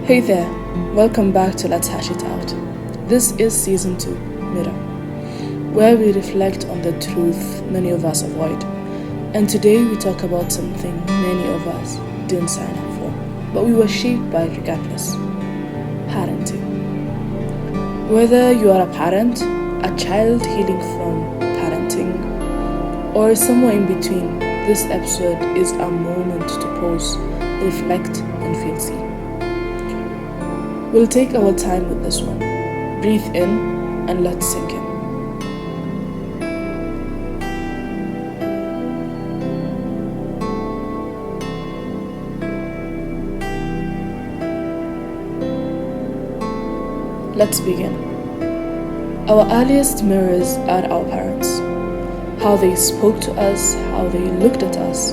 Hey there, welcome back to Let's Hash It Out. This is Season 2, Mirror, where we reflect on the truth many of us avoid. And today we talk about something many of us didn't sign up for, but we were shaped by regardless: parenting. Whether you are a parent, a child healing from parenting, or somewhere in between, this episode is a moment to pause, reflect, and feel seen. We'll take our time with this one. Breathe in and let's sink in. Let's begin. Our earliest mirrors are our parents. How they spoke to us, how they looked at us,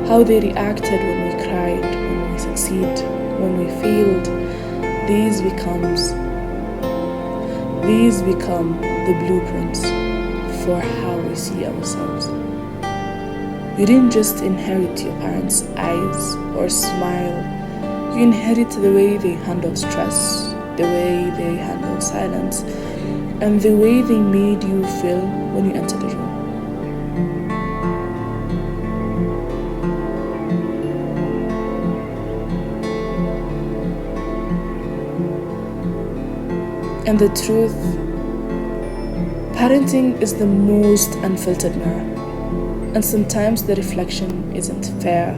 how they reacted when we cried, when we succeed, when we failed. These become the blueprints for how we see ourselves. You didn't just inherit your parents' eyes or smile. You inherit the way they handle stress, the way they handle silence, and the way they made you feel when you entered the room. And the truth, parenting is the most unfiltered mirror, and sometimes the reflection isn't fair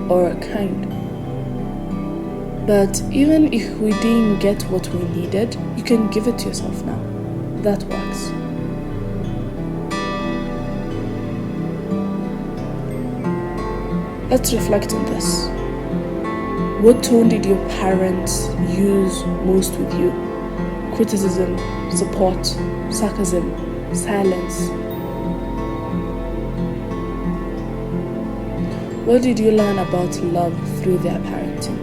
or kind. But even if we didn't get what we needed, you can give it to yourself now. That works. Let's reflect on this. What tone did your parents use most with you? Criticism, support, sarcasm, silence. What did you learn about love through their parenting?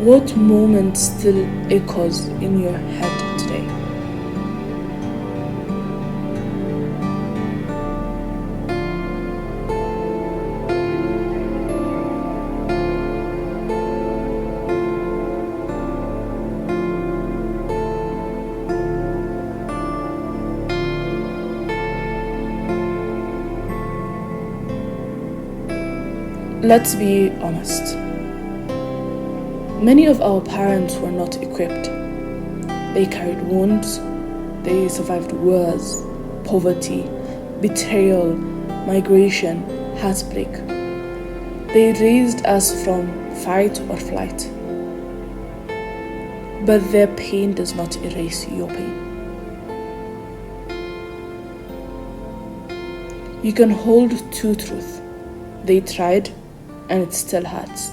What moment still echoes in your head today? Let's be honest. Many of our parents were not equipped. They carried wounds, they survived wars, poverty, betrayal, migration, heartbreak. They raised us from fight or flight. But their pain does not erase your pain. You can hold two truths. They tried, and it still hurts.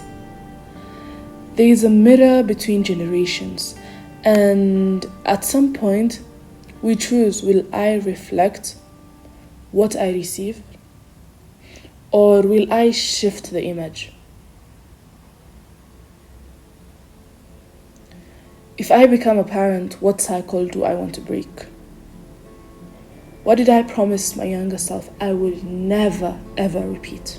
There is a mirror between generations, and at some point we choose: will I reflect what I receive, or will I shift the image? If I become a parent, what cycle do I want to break? What did I promise my younger self I would never ever repeat?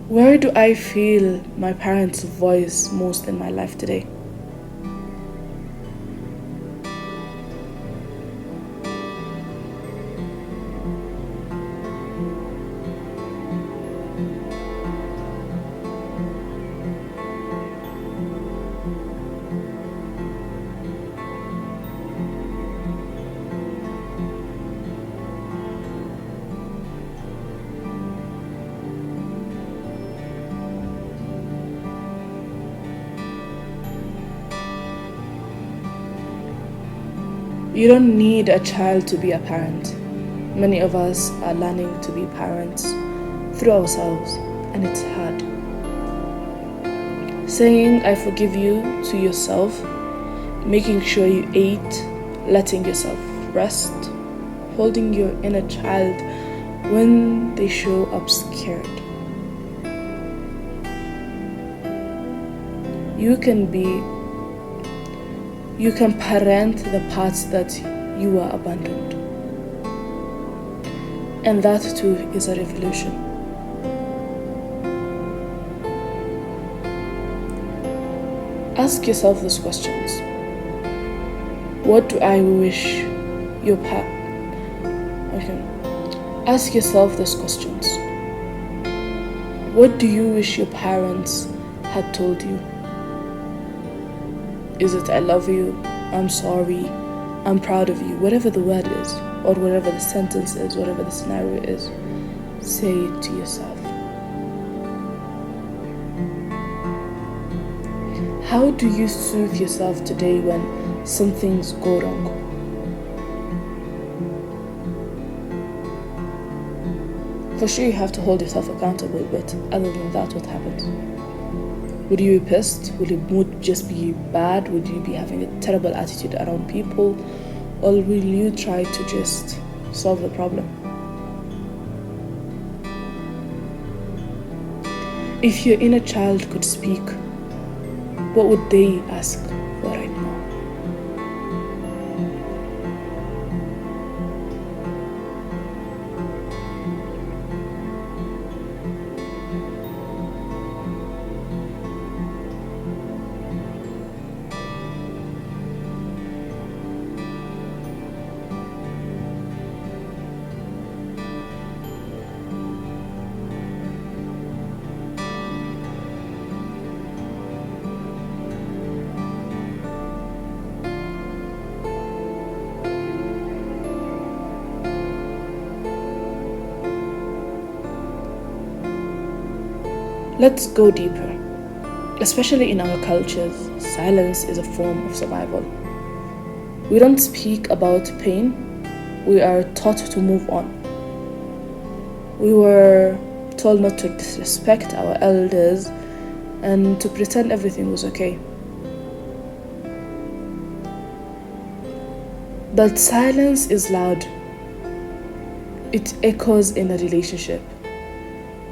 Where do I feel my parents' voice most in my life today? You don't need a child to be a parent. Many of us are learning to be parents through ourselves, and it's hard. Saying "I forgive you" to yourself, making sure you ate, letting yourself rest, holding your inner child when they show up scared. You can parent the parts that you are abandoned. And that too is a revolution. Ask yourself these questions. What do I wish your Ask yourself these questions. What do you wish your parents had told you? Is it I love you, I'm sorry, I'm proud of you, whatever the word is, or whatever the sentence is, whatever the scenario is, say it to yourself. How do you soothe yourself today when some things go wrong? For sure you have to hold yourself accountable, but other than that, what happens? Would you be pissed? Would your mood just be bad? Would you be having a terrible attitude around people? Or will you try to just solve the problem? If your inner child could speak, what would they ask for right now? Let's go deeper. Especially in our cultures, silence is a form of survival. We don't speak about pain. We are taught to move on. We were told not to disrespect our elders and to pretend everything was okay. But silence is loud. It echoes in a relationship,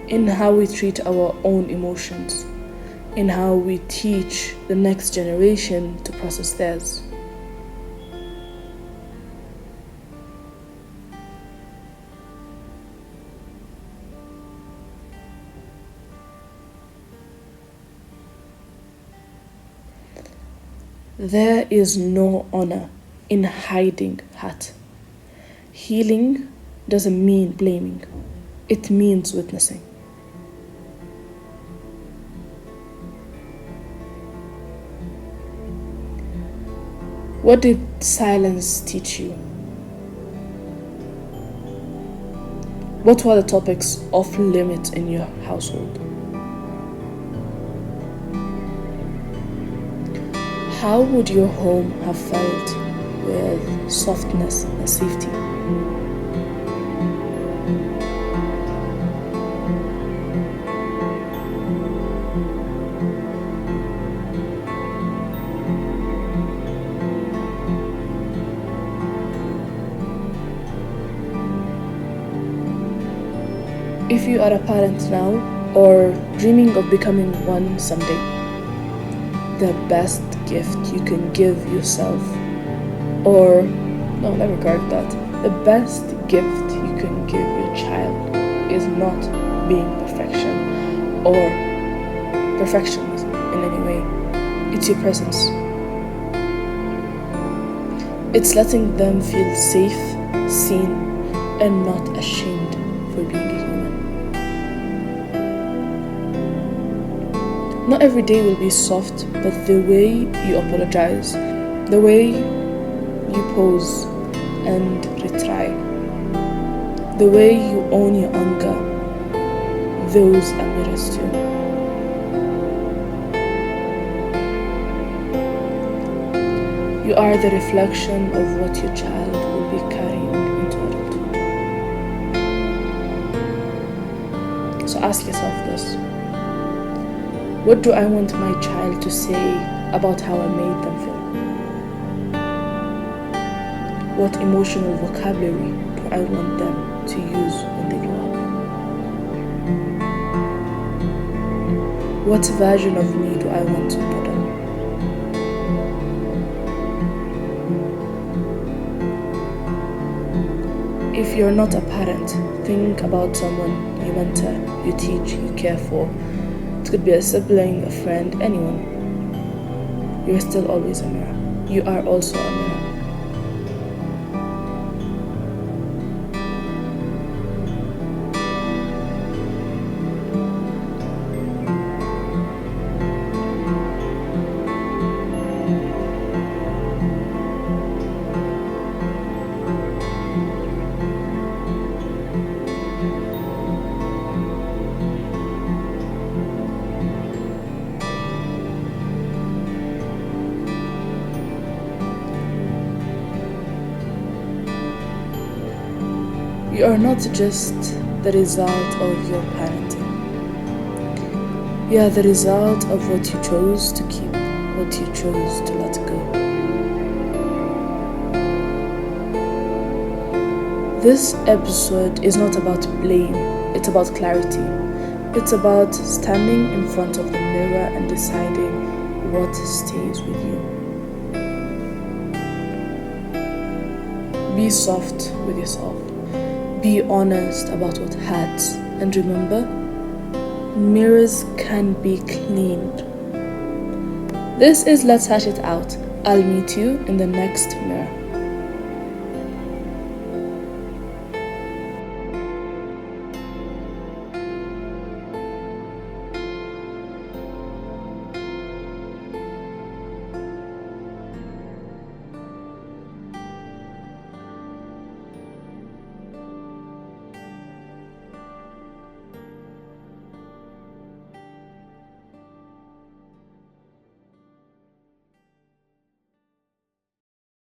in how we treat our own emotions, in how we teach the next generation to process theirs. There is no honor in hiding hurt. Healing doesn't mean blaming. It means witnessing. What did silence teach you? What were the topics off limits in your household? How would your home have felt with softness and safety? If you are a parent now or dreaming of becoming one someday, the best gift you can give yourself, or no, let me correct that. The best gift you can give your child is not being perfection or perfectionism in any way. It's your presence. It's letting them feel safe, seen, and not ashamed for being a human. Not every day will be soft, but the way you apologize, the way you pause and retry, the way you own your anger, those are mirrors too. You are the reflection of what your child will be carrying into adulthood. So ask yourself this. What do I want my child to say about how I made them feel? What emotional vocabulary do I want them to use when they grow up? What version of me do I want to model? If you're not a parent, think about someone you mentor, you teach, you care for. It could be a sibling, a friend, anyone. You're still always a mirror. You are also a mirror. You are not just the result of your parenting. You are the result of what you chose to keep, what you chose to let go. This episode is not about blame, it's about clarity. It's about standing in front of the mirror and deciding what stays with you. Be soft with yourself. Be honest about what hurts. And remember, mirrors can be cleaned. This is Let's Hash It Out. I'll meet you in the next mirror.